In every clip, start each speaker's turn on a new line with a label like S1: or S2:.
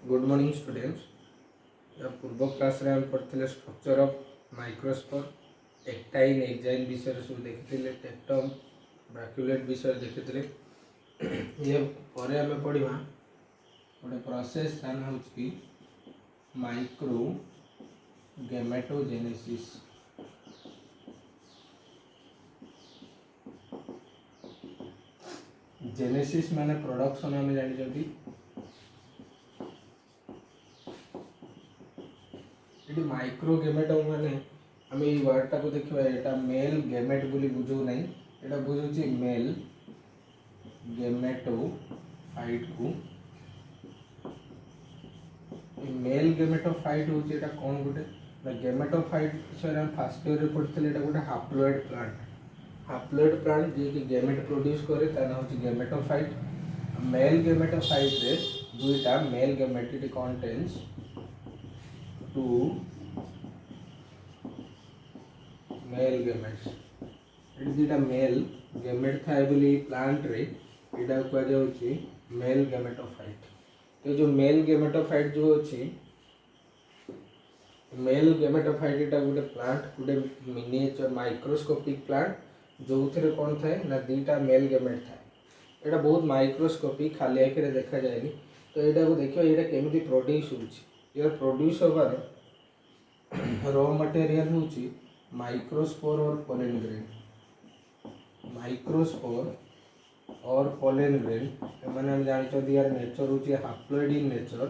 S1: Good morning students. या पूर्व class रे हम पढ़ते स्ट्रक्चर ऑफ माइक्रोस्पोर एक्टाइन एक्जाइन विषय सब देखी टेक्टम ब्रैक्यूलेट विषय देखी ये पर आम पढ़ा गोटे प्रोसेस नाम हूँ माइक्रो गैमेटोजेनेसिस। जेनेसिस माने प्रोडक्शन आम जानी माइक्रो गैमेटो माने आम ये वर्डटा को देखा यहाँ मेल गैमेट बोली बुझू ना, यहाँ बुझुची मेल गैमेटोफाइट को। मेल गैमेटोफाइट हूँ यहाँ कौन गोटे गैमेटोफाइट विषय हम फास्ट ईयर पढ़ते यहाँ गोटे हाप्लोइड प्लांट जी कि गैमेट प्रोड्यूस करे तार नाम हूँ गैमेटोफाइट। मेल गैमेटोफाइट रे दुईटा male gamete it contains two male gametes. ये दुईटा मेल गैमेट थाए बोली प्लांट रे यहाँ कहुच्छी मेल गैमेटोफाइट। तो जो मेल गैमेटोफाइट जो अच्छी मेल गैमेटोफाइट यहाँ गोटे प्लांट गोटे मिनिएचर माइक्रोस्कोपिक प्लांट जो थे कौन थाए ना दुईटा मेल गैमेट थाए। यहाँ बहुत माइक्रोस्कोपिक खाली आखिरे देखा जाए। तो यहाँ को देखिए यहाँ केमी प्रोड्यूस हो प्रोड्यूस होबार रॉ मटेरियल हूँ माइक्रोस्पोर और पोलेन ग्रेन। माइक्रोस्पोर और पोलेन ग्रेन मैंने हम जानते यार नेचर हूँ हाप्लोइड इन नेचर।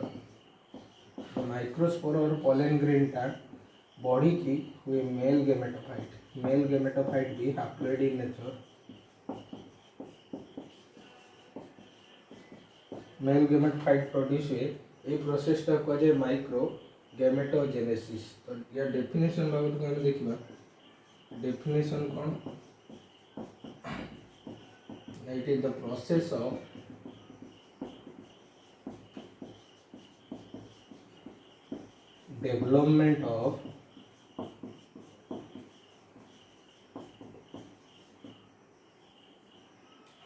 S1: माइक्रोस्पोर और पोलेन ग्रेन टा बॉडी की हुए मेल गैमेटोफाइट भी haploid in nature. Male gametophyte produce हुए ये प्रोसेस टा कहुए माइक्रो गैमेटोजेनेसिस। तो या डेफिनेशन बाबत को देखा डेफिनेशन कौन it is the process of development of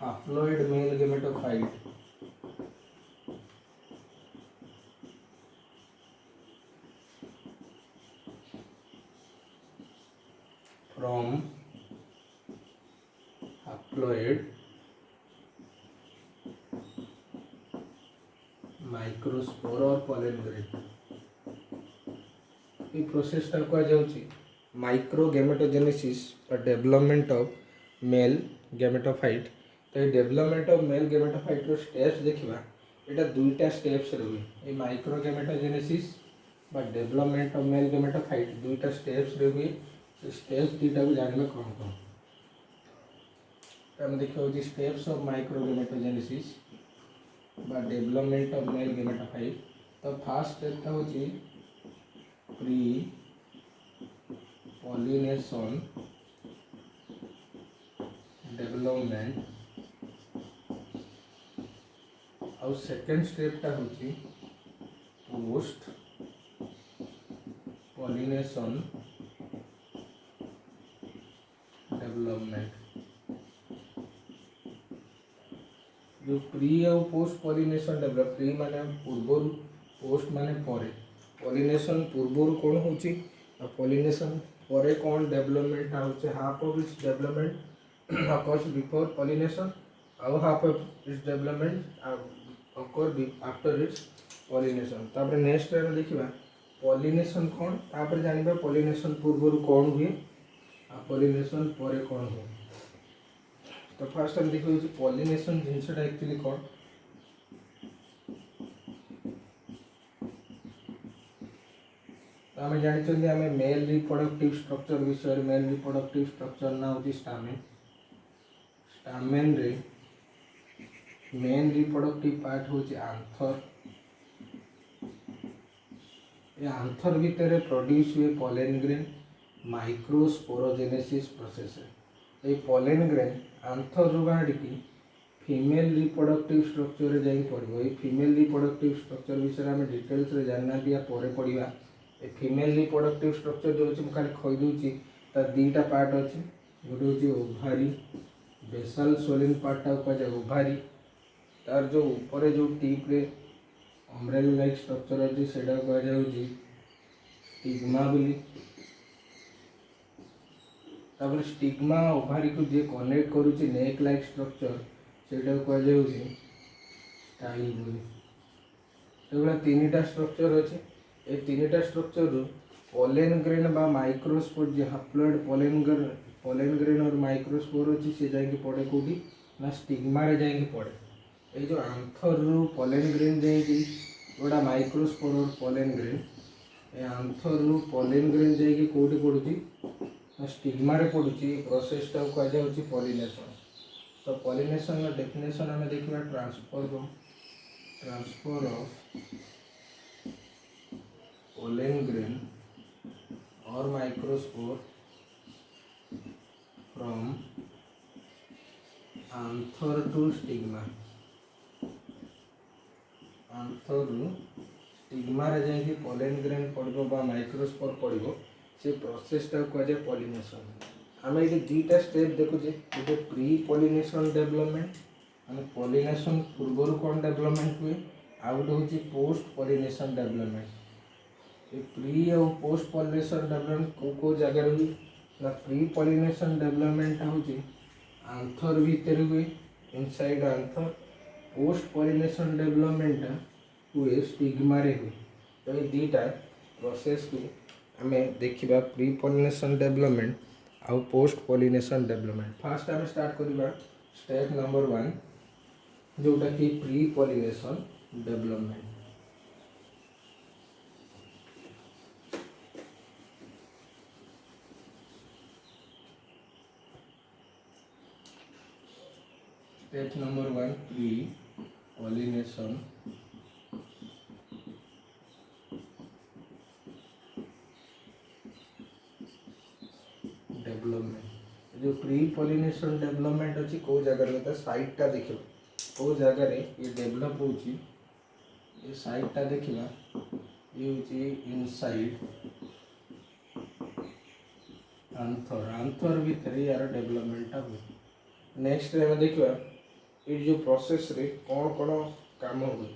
S1: haploid male gametophyte from haploid microspore और पोलेन ग्रेन। ये प्रोसेस टा कहुच्छी माइक्रो गैमेटोजेनेसिस और डेवलपमेंट ऑफ मेल गैमेटोफाइट। तो ये डेवलपमेंट ऑफ मेल गैमेटोफाइट रो स्टेप्स देखा यहाँ दुईटा स्टेप्स रुए ये माइक्रो गैमेटोजेनेसिस बा डेवलपमेंट ऑफ मेल गैमेटोफाइट दुईटा स्टेप्स रुए। स्टेप्स दुईटा को जानवे कौन कौन आम देखा स्टेप्स ऑफ माइक्रो गैमेटोजेनेसिस बा डेवलपमेंट ऑफ मेल गैमेटोफाइट। तो फास्ट स्टेप हूँ प्री पॉलिनेशन डेवलपमेंट और सेकेंड स्टेपटा हूँ पोस्ट पॉलिनेशन डेवलपमेंट। जो प्री और पोस्ट पॉलिनेशन डेवलप प्री माने पूर्व पोस्ट माने परे पॉलिनेशन पूर्व कौन हो पॉलिनेशन परे कौन डेवलपमेंट हो half of its development occurs before pollination और half of its development occur after its pollination. तापर नेक्स्ट टाइम देखिबा पॉलिनेशन कौन तापर जानिबा पॉलिनेशन पूर्व कौन हुए आ पॉलिनेशन परे कौन हुए। तो फर्स्ट हम देखो पॉलिनेशन जिनसटा एक्चुअली कौन तो आम जानी आम मेल रिप्रोडक्टिव स्ट्रक्चर विषय मेल रिप्रोडक्टिव स्ट्रक्चर ना हूँ स्टामेन। स्टामेन रे मेन रिप्रोडक्टिव पार्ट हूँ आंथर। ये आंथर भितर प्रोड्यूस हुए पोलेन ग्रेन माइक्रोस्पोरोजेनेसिस प्रोसेस। ये पोलेन ग्रेन आंथर रू बाहर फीमेल रिप्रोडक्टिव स्ट्रक्चर रे जाई पड़ो। ये फीमेल रिप्रोडक्टिव स्ट्रक्चर विषय में डिटेल्स रे जानना दिया पर पढ़ा। ए फीमेल रिप्रोडक्टिव स्ट्रक्चर जो अच्छी खाली खईदे तार दुईटा पार्ट अच्छे गोटे हूँ ओभारी बेसल सोलिन पार्टा कहुए ओभारी तार जो ऊपर जो टीप रे ଅମ୍ବ୍ରେଲା ଲାଇକ୍ ଷ୍ଟ୍ରକ୍ଚର ଅଛି ସେଇଟା କୁହାଯାଉଛି ଷ୍ଟିଗ୍ମା ବୋଲି। ତାପରେ ଷ୍ଟିଗ୍ମା ଓଭାରିକୁ ଯିଏ କନେକ୍ଟ କରୁଛି ନେକ୍ ଲାଇକ୍ ଷ୍ଟ୍ରକ୍ଚର ସେଇଟାକୁ କୁହାଯାଉଛି ଷ୍ଟାଇଲ୍ ବୋଲି। ଏଭଳିଆ ତିନିଟା ଷ୍ଟ୍ରକ୍ଚର ଅଛି। ଏ ତିନିଟା ଷ୍ଟ୍ରକ୍ଚରରୁ ପୋଲେନ୍ ଗ୍ରେନ୍ ବା ମାଇକ୍ରୋସ୍ପୋର ଯେ ହାପ୍ଲଏଡ୍ ପୋଲେନ୍ ଗ୍ରେନ୍ और ମାଇକ୍ରୋସ୍ପୋର ଅଛି ସେ ଯାଇକି ପଡ଼େ କେଉଁଠି ନା ଷ୍ଟିଗ୍ମାରେ ଯାଇକି ପଡ଼େ। ଏଇ ଯେଉଁ ଆନ୍ଥରରୁ ପୋଲେନ୍ ଗ୍ରେନ୍ ଯାଇକି ଗୋଟା ମାଇକ୍ରୋସ୍ପୋର और ପୋଲେନ୍ ଗ୍ରେନ୍, ଏ ଆନ୍ଥରରୁ ପୋଲେନ୍ ଗ୍ରେନ୍ ଯାଇକି କେଉଁଠି ପଡ଼ୁଛି ନା ଷ୍ଟିଗ୍ମାରେ ପଡ଼ୁଛି। ଏ ପ୍ରୋସେସଟାକୁ କୁହାଯାଉଛି ପଲିନେସନ୍। ତ ପଲିନେସନ୍ର ଡେଫିନେସନ୍ ଆମେ ଦେଖିବା transfer of pollen grain or microspore from anther to stigma। anther ରୁ स्टिग्मारे जाइए पोलेन ग्रेन पड़ो बा माइक्रोस्पोर पड़ो से प्रोसेसटा कहुए पॉलिनेशन। आम ये दुईटा स्टेप देखुचे, गोटे प्री पॉलिनेशन डेवलपमेंट माने पॉलिनेशन पूर्वर कौन डेवलपमेंट हुए, आ गोटे हूँ पोस्ट पॉलिनेशन डेवलपमेंट। ये प्री और पोस्ट पॉलिनेशन डेवलपमेंट को जगह हुए ना प्री पॉलिनेशन डेवलपमेंट हूँ आंथर भीतर हुए इनसाइड आंथर। पोस्ट पॉलिनेशन डेवलपमेंट हुए स्टिग्मा रे हुए। तो ये दुईटा प्रोसेस को आम देखा प्री पॉलिनेशन डेवलपमेंट आउ पोस्ट पॉलिनेशन डेवलपमेंट। फास्ट आम स्टार्ट करवा स्टेप नंबर 1 जोटा कि pre pollination development. Step number 1 pre pollination development. जो प्री पॉलिनेशन डेवलपमेंट अच्छी कौ जगह साइटटा देखा कौ जगह ये डेवलप हो साइटटा देखा ये हूँ इनसाइड आंथर। आंथर भितर यार डेवलपमेंटा हुए। नेक्स्ट आम देखा ये जो प्रोसेस रे कौन कौन काम हुए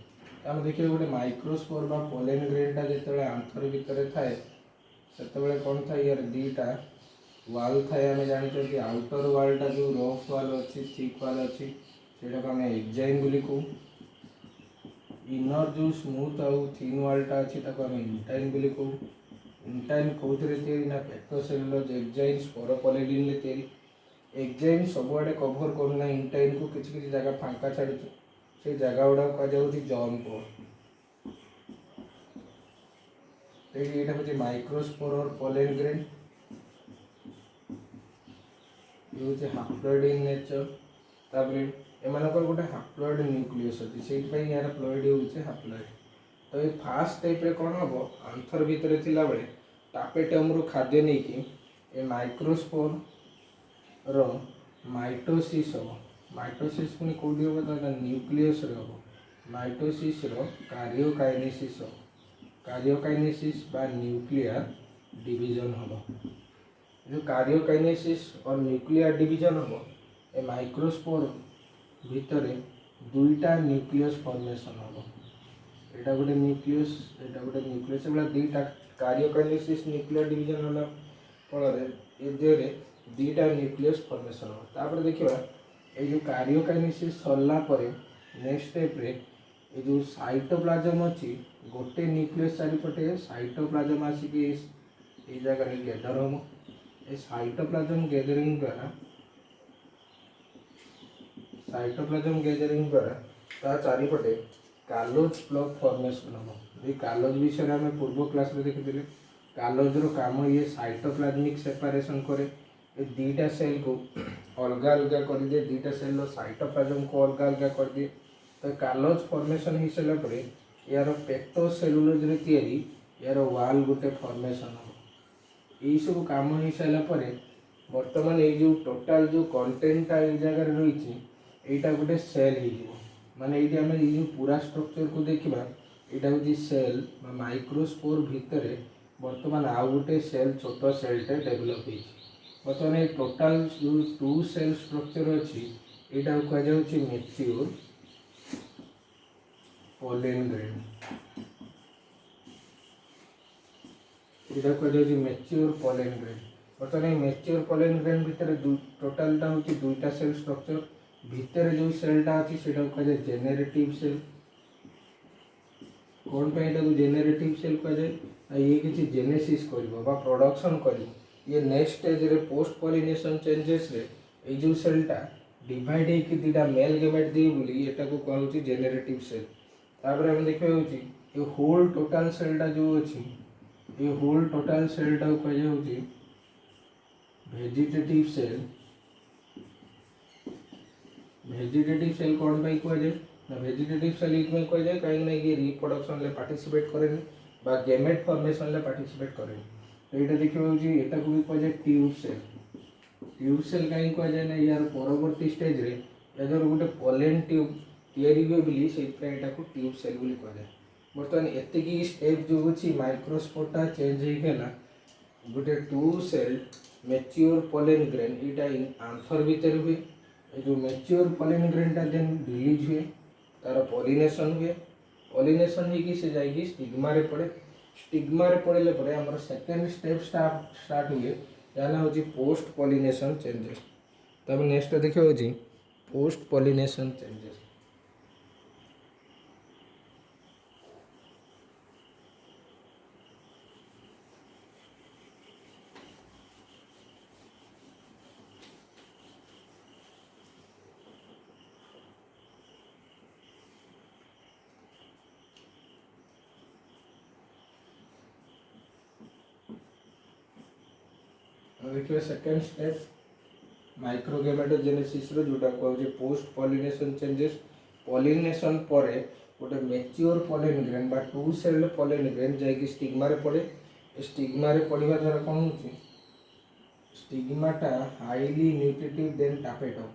S1: आम देखिए गोटे माइक्रोस्पोर बा पोलेन ग्रेनटा जो आंथर भितर थाए से कौन था यार दुईटा वाल थाए। आम जानते आउटर वालटा जो रफ वाल अच्छी थिक वाल अच्छी से आम एक्जाइम बोली कहूँ। इनर जो स्मूथ आउ थिन वालटा अच्छी आम इंटाइन बोली कहूँ। इंटाइन कौन ना पेक्टोसेलुलोज एक्जाइम स्पोरोपोलेडिन तैयारी। एक्जाइम सबुआडे कभर करना इंटाइन को किसी किसी जगह फांका छाड़ी से जगह गुड़ा कहुच्छी जॉन पोर। यहाँ हूँ माइक्रोस्पोर और पोलेन ग्रेन ये हूँ हाप्लॉइड इन नेचर। तापर एम गोटे हाप्लॉइड न्यूक्लियस अच्छी से यार प्लॉइड हूँ हाप्लॉइड। तो ये फास्ट टाइप रे कौन हम आंथर भितर थिला बेले टापेटम रु खाद्य नहीं कि ए माइक्रोस्पोर रो माइटोसिस हम। माइटोसिस पुणी कौटी हम तो न्यूक्लियस हम। माइटोसिस रो कार्योकाइनेसिस हम। कार्योकाइनेसिस बा न्यूक्लियर डिवीजन हम। जो कार्योकाइनेसिस और न्यूक्लियर डिवीजन हम ए माइक्रोस्पोर भितर दुईटा न्यूक्लियस फॉर्मेशन हम। एटा गोटे न्यूक्लियस एटा गोटे न्यूक्लियस एवं दुईटा कार्योकाइनेसिस न्यूक्लियर डिवीजन होला फल ए दुईटा न्यूक्लियस फॉर्मेशन हो। तापर देखिबा ए जो कार्योकाइनेसिस सरला परे नेक्स्ट स्टेप रे ए जो साइटोप्लाज्म अच्छी गोटे न्यूक्लियस चारिपटे साइटोप्लाज्म आसिक ए जगह रे गैदर हम। ए साइटोप्लाज्म गैदरिंग द्वारा ता चारिपटे कालोज प्लग फॉर्मेशन हम। ये कालोज विषय आम पूर्व क्लास में देखी। कालोज रो काम ये साइटोप्लाज्मिक सेपारेशन करे। ये दुईटा सेल को अलग अलग कर दिए, दुईटा सेल रो साइटोप्लाज्म को अलग अलग कर दिए। तो कालोज फॉर्मेशन हो सारा पर यार पेक्टोसेलुलोज रे तैयारी यार वाल गोटे फॉर्मेशन हम। यही सब काम हो सारा पर बर्तमान ये जो टोटाल जो कंटेंटा ये जगह रही यहाँ गोटे सेल हो माने ये आम ये पूरा स्ट्रक्चर को देखा यहाँ हूँ सेल माइक्रोस्पोर भितर बर्तमान आउ गोटे सेल छोट सेलटे डेभलप हो। बर्तमान ये टोटाल जो 2 सेल स्ट्रक्चर अच्छी यहाँ कहुच्छी मैच्योर pollen grain इटा कह मैच्योर pollen grain बर्तमान मैच्योर pollen grain भितर टोटाल टा होची दुईटा सेल स्ट्रक्चर भितर जो सेलटा अच्छी से कह जेनेरेटिव सेल कौन पे जेनेरेटिव सेल कह जाए ये किसी जेनेसिस कर प्रोडक्शन कर ये नेक्स्ट स्टेज रे पोस्ट पॉलिनेशन चेंजेस रे ये जो सेलटा डिवाइड होकर दुटा मेल गेमेट दिए बोली एटा को कहूँ जेनेरेटिव सेल तापर हम देखा ये होल टोटाल सेलटा जो अच्छी ये होल टोटाल सेलटा को कह जाऊँ वेजिटेटिव सेल वेजिटेटिव सेल कौन पे कह जाए ना वेजिटेटिव सेल ये कह जाए कहीं ना ये रिप्रोडक्शन ले पार्टिसिपेट करें बा गेमेट फॉर्मेशन ले पार्टिसिपेट करें तो ये देखिए यहाँ को भी कह जाए ट्यूब सेल कहीं कह जाए ना यार परवर्ती स्टेज रे यार गोटे पोलेन ट्यूब तैयारी हुए बोली से को ट्यूब सेल बोली कह जाए बर्तमान एतिकी स्टेप जो अच्छी माइक्रोस्पोर्टा चेंज होगा गोटे two cell mature pollen grain यहाँ आंथर भितर हुए जो मैच्योर पोलेन ग्रेनटा देन रिलीज हुए तार पॉलिनेशन हुए पॉलिनेशन होगी से जाएगी स्टिग्मा रे पड़े स्टिग्मा रे पड़े पड़े आमर सेकेंड स्टेप स्टार्ट हुए याना हूँ पोस्ट पॉलिनेशन चेंजेस तब नेक्स्ट देखिए हूँ पोस्ट पॉलिनेशन चेंजेस देखिए सेकेंड स्टेप माइक्रोगेमेटोजेनेसिस रो जोटा कहूँ पोस्ट पॉलिनेशन चेंजेस पॉलिनेशन पर गोटे मैच्योर पोलेन ग्रेन बा टू सेल पोलेन ग्रेन जाकि स्टिग्मा रे पड़े स्टिग्मा रे पड़वा द्वारा कौन हो स्टिग्माटा हाईली न्यूट्रिटिव देन टापेटो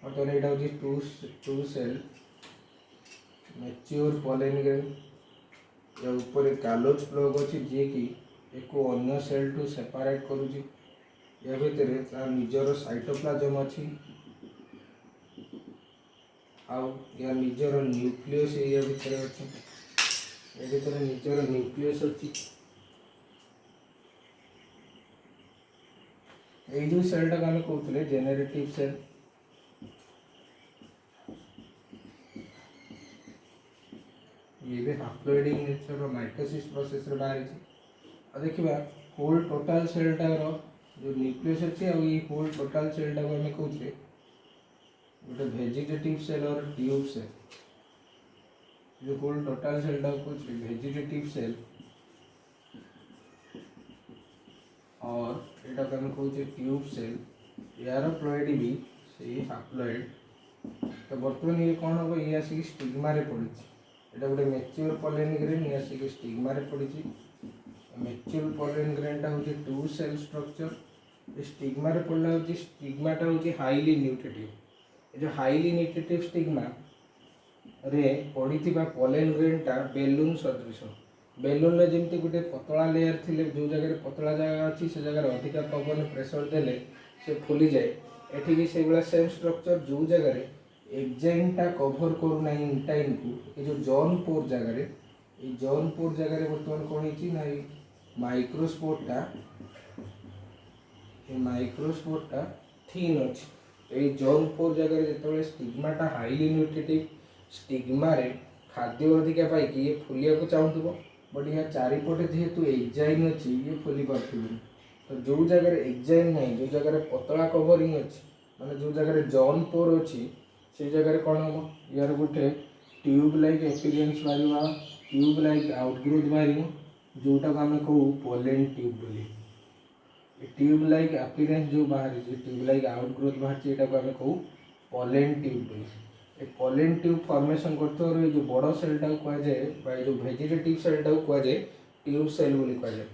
S1: और यहाँ हूँ two cell mature pollen grain या ऊपर कालोज प्लग अच्छी जी कि एक अन्य सेल टू सेपरेट करुच्ची या भितर तार निजर साइटोप्लाज्म अच्छी आउ या निजर न्यूक्लियस या भितर अच्छी या भितर निजर न्यूक्लियस अच्छी ये जो सेलटा को आम कहते जेनेरेटिव सेल ये भी haploid in nature mitosis process रे बाहर देखिए होल टोटाल सेलटार जो न्यूक्लियस अच्छे और ये होल टोटाल सेलटा को आम कहते गोटे वेजिटेटिव सेल और ट्यूब सेल जो होल टोटाल सेलटा को कहते वेजिटेटिव सेल और यहाँ को आम कहते ट्यूब सेल यार प्लॉइड भी से हाप्लॉइड तो बर्तमान ये कौन हम ये आसिक स्टिग्मा रे पड़ी यहाँ गोटे मैच्योर पोलेन ग्रेन ये आसिक स्टिग्मा रे पड़ी मैच्योर पोलेन ग्रेनटा हूँ टू सेल स्ट्रक्चर स्टिग्मा रे पड़ला हूँ स्टिग्माटा हूँ हाईली न्यूट्रिटिव जो हाईली न्यूट्रिटिव स्टिग्मा रे पड़ी पोलेन ग्रेनटा बेलून सदृश बेलून रे जमती गोटे पतला लेयर थिले जो जगह पतला जगह अच्छी से जगह अधिका पवन प्रेशर देले से फुली जाए एठी भी से सेम स्ट्रक्चर जो जगह एग्जाइनटा कभर करूना इंटाइन को ये जो जौनपुर जगह ये जौनपुर जगह बर्तमान कौन ना माइक्रोस्पोर्टा थीन अच्छे ये जौनपुर जगह जो स्टिग्माटा हाईली न्यूट्रिटिव स्टिग्मा रे खाद्य अधिका पाई ये फुलिया को चाहूब बट यहाँ चारिपटे जेहेतु एग्जाइन अच्छी ये फुली पार्थिबी तो जो जगह एग्जाइन नहीं जो जगह पतला कवरिंग अच्छी माने जो जगह जौनपुर अच्छी से जगह कौन हम यार गोटे ट्यूब लाइक एक्सपीरियंस बाहर ट्यूब लाइक आउटग्रोथ बाहर जोटा को आम कहू पोलेन ट्यूब बोली ट्यूब लाइक अपीरेंस जो बाहर ट्यूब लाइक आउटग्रोथ बाहर यहाँ को आम कहू पोलेन ट्यूब बोली पोलेन ट्यूब फॉर्मेशन कर जो बड़ सेलटा को कहुए जो वेजिटेटिव सेलटा को कहुए ट्यूब सेल बोली कहुए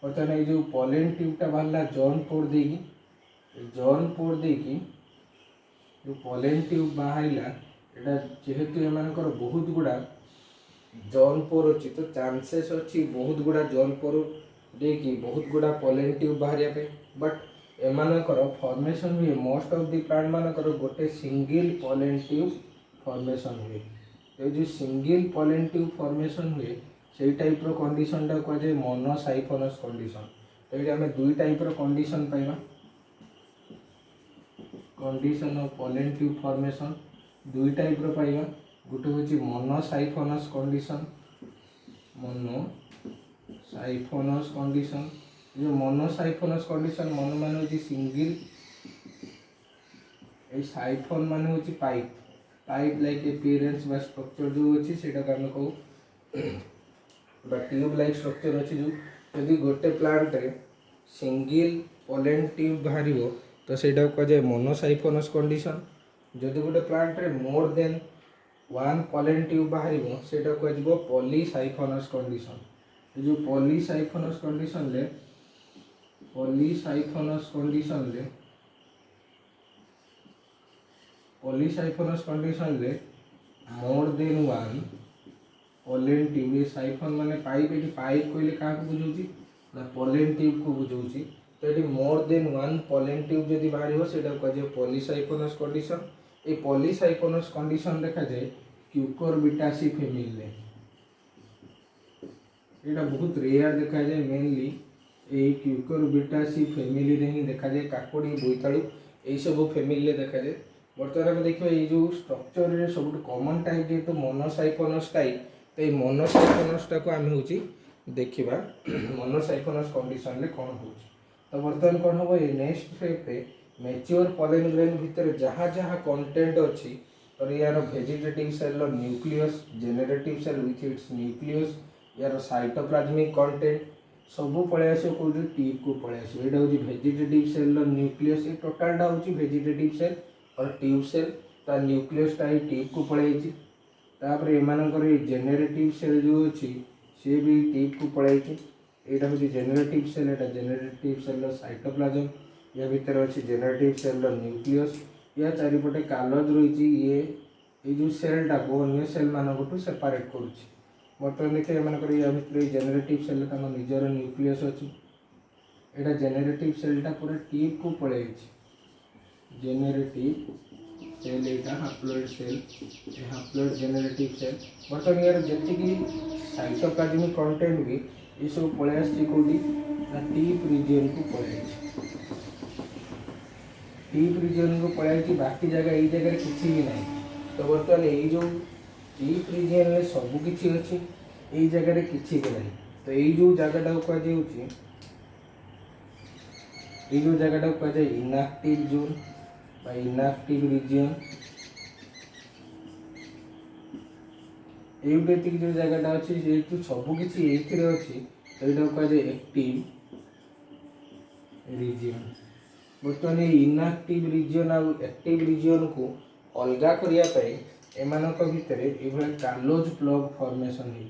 S1: बर्तमान ये जो पोलेन ट्यूबटा बाहर जौनपुर देकी जौनपुर देकी जो पोलेन ट्यूब बाहर यहाँ जेहेतु एम बहुत गुड़ा जौनपुर अच्छी तो चांसेस अच्छी बहुत गुड़ा जौनपुर देकी बहुत गुड़ा पोलेन ट्यूब बाहर बट एमानकर फॉर्मेशन हुए मोस्ट ऑफ द प्लांट मानकर गोटे सिंगल पोलेन ट्यूब फॉर्मेशन हुए तो जो सिंगल पॉलन ट्यूब फॉर्मेशन हुए से टाइप रो कंडीशन टा कह जाए मोनोसाइफोनस कंडीशन। तो ये आम दुई टाइप रो कंडीशन पाइबा condition of pollen tube formation दुई टाइप रो पाइबा गोटे हूँ मोनोसाइफोनस कंडीशन मोनोसाइफोनस कंडीशन जो मोनोसाइफोनस कंडीशन मन मान हूँ सिंगल ए साइफोन मान हूँ पाइप पाइप लाइक अपीयरेंस बा स्ट्रक्चर जो अच्छी से आम कहू ट्यूब लाइक स्ट्रक्चर अच्छी जो यदि गोटे प्लांट रे सिंगल पॉलन ट्यूब बाहर तो सहीटा कह जाए मोनोसाइफोनस कंडीशन। जदि गोटे प्लांट रे more than one pollen tube बाहर से कह पॉलीसाइफोनस कंडीशन। जो पॉलीसाइफोनस कंडीशन ले more than one pollen tube ये साइफोन माने पाइप ये पाइप कहले क्या बुझाऊँ ना पॉलन ट्यूब को बुझाऊँ। तो ये more than one pollen tube जब बाहर से कह पॉलीसाइफोनस कंडीशन। ये पॉलीसाइफोनस कंडीशन देखा जाए क्यूकुरबिटासी फैमिली यहाँ बहुत रेयर देखा जाए मेनली ये क्यूकुरबिटासी फैमिली रे ही देखा जाए काकुड़ी बोईतालु यही सब फैमिली देखा जाए। बर्तमान आम देखा ये जो स्ट्रक्चर सब कॉमन टाइप जेहेतु मोनोसाइफोनस टाइप तो ये मोनोसाइफोनस टाक आम हूँ देखा मोनोसाइफोनस कंडीशन कौन हो। तो बर्तमान कौन हम ये next step mature pollen grain भितर जहाँ जहाँ कंटेंट अच्छी और यार vegetative cell nucleus generative cell with its nucleus यार साइटोप्लाज्मिक कंटेंट सबू पलि आस कौटी टीप को पलि आस यहाँ हूँ वेजिटेटिव सेल न्यूक्लियस ये टोटालटा हूँ वेजिटेटिव सेल और ट्यूब सेल ता न्यूक्लियसटा ही टीप को पलि तापर एमानकर जेनेरेटिव सेल जो अच्छी सी भी टीप को पलि यहाँ हूँ जेनेरेटिव सेल यहाँ जेनेरेटिव सेल साइटोप्लाज्म या भितर अच्छी जेनेरेटिव सेल न्यूक्लियस या चारिपटे कालज रही ये जो सेलटा को अन्य सेल मानक सेपारेट करुच्ची। बर्तमान देखिए एमानकर या भितर जेनेरेटिव सेल निजर न्यूक्लियस अच्छी यहाँ जेनेरेटिव सेलटा पूरा टीप को पलि जेनेरेटिव सेल यहाँ haploid cell haploid generative cell. बर्तमान यार जी साइटोप्लाज्मिक कंटेंट भी ये सब पलि आसोटी टीप रिजन को पलि टीप रिजन को पलि बाकी जगह ये जगह किसी भी ना। तो बर्तमान ये जो टीप रिजन में सबकि अच्छी यही जगह किसी भी ना। तो ये जो जगटा कहुच्छे ये जो जगटा कहुए इनएक्टिव जोन बा इनएक्टिव रिजन ये जो जगटा अच्छी जेहतु सबकि ये अच्छी तो यहाँ कहुए एक्टिव रिजन। बर्तमान ये इनएक्टिव रिजन आउ एक्टिव रिजन को अलगा करने एमानक भितर ये कार्लोज प्लग फॉर्मेशन हो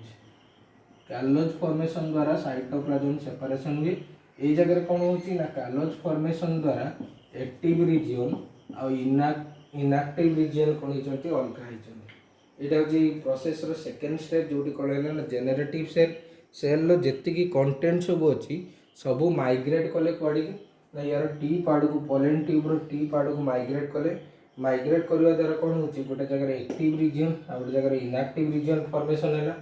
S1: कार्लोज फॉर्मेशन द्वारा साइटोप्लाज्म सेपरेशन हुए। ये जगह कौन होची ना कार्लोज फॉर्मेशन द्वारा एक्टिव रिजन आउ इनएक्टिव रिजन कौन होती अलगा होती। यहाँ हूँ प्रोसेस रो सेकेंड स्टेप जोटी कौन है ना जेनेरेटिव सेल सेल जी कंटेंट सब अच्छी सबू माइग्रेट कले कड़ी ना यार टीप आड़ को पॉलन ट्यूब टीप आड़ को माइग्रेट करने द्वारा कौन हो गोटे जगह एक्टिव रिजन आ गोटे जगह इनएक्टिव रिजन फॉर्मेशन है।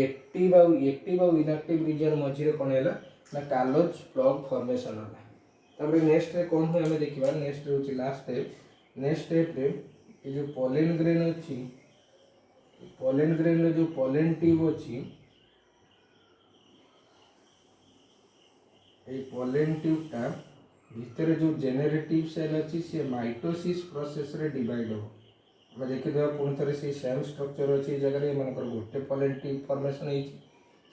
S1: एक्टिव आउ इनएक्टिव रिजन मझे कौन है ना कार्लोज प्लग फॉर्मेशन है। तब नेक्स्ट कौन हुए आम देखा नेक्स्ट हूँ लास्ट स्टेप ये जो पॉलन ग्रेन अच्छी पॉलन ग्रेन जो पॉलन ट्यूब अच्छी ये पॉलन ट्यूबटा भितर जो जेनेरेटिव सेल अच्छी सी माइटोसिस प्रोसेस रे डिवाइड हो मैं देखीदा पुणी थे से सेम स्ट्रक्चर अच्छी जगह एम गोटे पॉलन ट्यूब फॉर्मेशन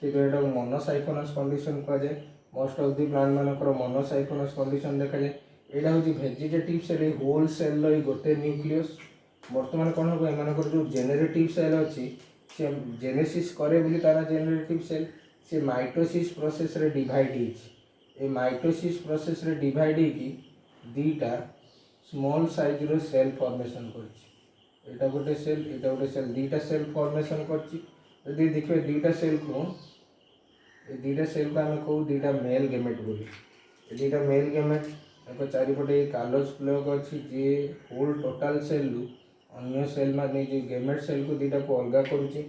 S1: होता मोनोसाइफोनस कंडीशन कहुए। मोस्ट ऑफ दी प्लांट मानकर मोनोसाइफोनस कंडीशन देखा जाए। यहाँ हूँ वेजिटेटिव सेल होल सेल गोटे न्यूक्लियस। बर्तमान कौन हम एम जो जेनेरेटिव सेल अच्छी सी जेनेसिस करे बोली तार जेनेरेटिव सेल सी माइटोसिस प्रोसेस रे डिवाइड हो माइटोसिस प्रोसेस रे डिवाइड होगी दीटा स्मॉल साइज रो सेल फॉर्मेशन कर गोटे सेल दीटा सेल फॉर्मेशन कर देखिए दीटा सेल को आम कहू दीटा मेल गेमेट बोली दीटा मेल गेमेट चारिपटे कार्लोज प्लग अच्छी जी होल टोटाल सेल अन्य सेल माने जो गेमेट सेल को दुटा को अलग करुच्ची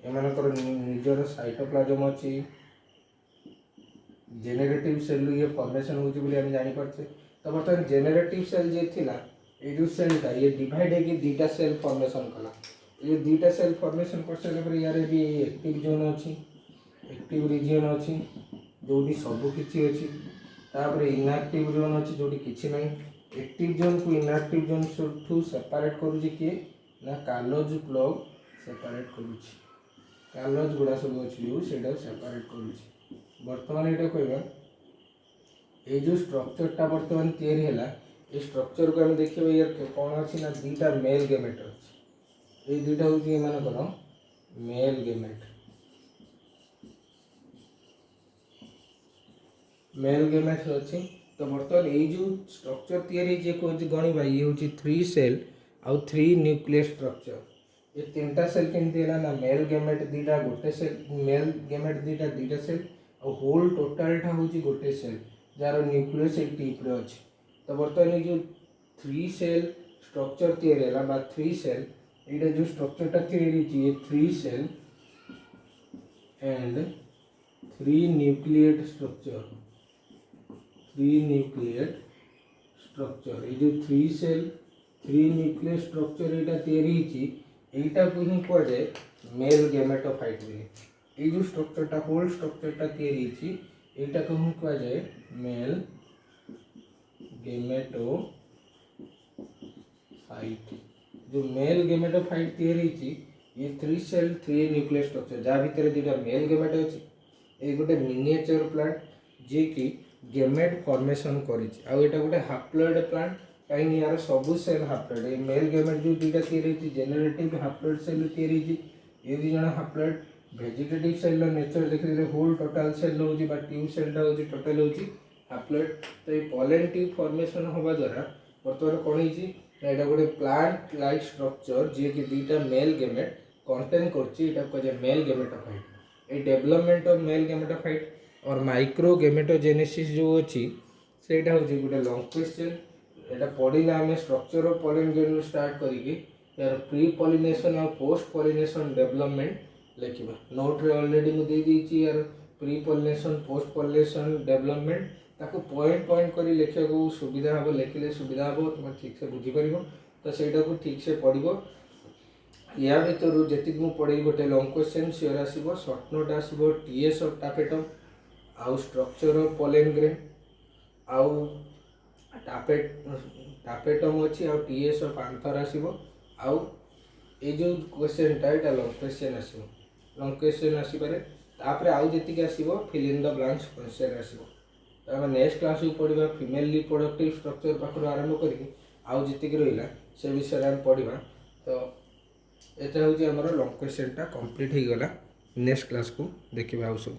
S1: एमानकर निजर साइटोप्लाज्म अच्छी जेनेरेटिव सेल ये फॉर्मेशन होची बोली हम जानि पारछे। तो बर्तमान जेनेरेटिव सेल जे थिला ए जो सेलटा ये डिवाइड है कि दुटा सेल फॉर्मेशन कला ये दुटा सेल फॉर्मेशन कर सारे पर यार भी एक्टिव जोन अच्छी एक्टिव रीजन अच्छी जोटी सब किछि अच्छी तापर इनएक्टिव जोन अच्छी जोटी किछि नै एक्टिव जोन को इनएक्टिव जोन ठू सेपरेट करूची किए ना कार्लोज प्लग सेपरेट करूची कार्लोज गुड़ा सब अच्छी जो सेटा सेपरेट करूची। बर्तमान ये कहवा ये जो स्ट्रक्चरटा बर्तमान तैयारी है ये स्ट्रक्चर को आम देखिए यार कौन अच्छी ना दुटा मेल गेमेट अच्छी ये दुटा हूँ मानकर मेल गेमेट अच्छी। तो बर्तमान ये जो स्ट्रक्चर तैयारी गणवा ये हूँ 3 सेल आउ 3 न्यूक्लियस स्ट्रक्चर ये 3टा सेल केमती है ना मेल गेमेट दुटा गोटे सेल मेल गेमेट दुटा सेल और होल टोटालटा हूँ गोटे सेल जार न्यूक्लियस एक टिप रे अच्छी। तो बर्तमान ये जो 3 सेल स्ट्रक्चर तैयारी है 3 सेल ये जो स्ट्रक्चरटा तैयारी ये 3 cell and 3 nucleate structure 3 nucleate structure ये जो 3 सेल 3 न्यूक्लिएट स्ट्रक्चर यहाँ तैयारी यहीटा को ही कहुए मेल गेमेटोफाइट बोली ये जो स्ट्रक्चरटा होल स्ट्रक्चरटा तैयारी यहीटा को ही कहुए मेल गेमेटोफाइट। जो मेल गेमेटोफाइट तैयारी ये 3 सेल 3 न्यूक्लियस स्ट्रक्चर जहाँ भितर दुटा मेल गेमेट अच्छी ये गोटे मिनिएचर प्लांट जी कि गेमेट फॉर्मेशन करा गोटे हाप्लॉइड प्लांट कहीं यार सबू सेल हाप्लॉइड ये मेल गेमेट जो दुटा तैयारी जेनेरेटिव हाप्लॉइड सेल तैयारी ये दुज हाप्लॉइड वेजिटेटिव सेल नेचर देखिए होल टोटाल सेल हो ट्यूब सेलटा हो टोटाल हो हाप्लॉइड। तो ये पॉलन ट्यूब फॉर्मेशन होगा द्वारा बर्तमान कौन है गोटे प्लांट लाइक स्ट्रक्चर जी कि दुटा मेल गेमेट कंटेन कर मेल गेमेटोफाइट। ये डेवलपमेंट ऑफ मेल गेमेटोफाइट और माइक्रो गेमेटोजेनेसिस जो अच्छी सेटा हूँ गोटे लॉन्ग क्वेश्चन यहाँ पढ़ला आम structure of pollen granule start करके यार प्री पॉलिनेशन और पोस्ट पॉलिनेशन डेवलपमेंट लिखा नोट रे ऑलरेडी मुझे देती यार pre pollination post pollination development ताको पॉइंट पॉइंट कर लिखा सुविधा हम लिखिले सुविधा हम तुम ठीक से बुझीपर तो सहीटा को ठीक से पढ़ या भर जी मुझे पढ़ी गोटे लॉन्ग क्वेश्चन सीओर आसो सर्ट नोट आसो टीएस ऑफ टापेटम आउ स्ट्रक्चर ऑफ पॉलन ग्रेन आउ टापेटम अच्छी आउ टीएस ऑफ आंथर आसो आउ ये जो क्वेश्चनटा यहाँ लॉन्ग क्वेश्चन आसो लॉन्ग क्वेश्चन आसपे तापर आउ जी आसो fill in the blanks question आसो। तो आम नेक्स्ट क्लास को पढ़ा फीमेल रिप्रोडक्टिव स्ट्रक्चर पाखर आरंभ करके आउ जी रहा से विषय आम पढ़ा। तो यहाँ हूँ आमर लॉन्ग क्वेश्चनटा कंप्लीट हो गला नेक्स्ट क्लास को देखा आउ सब।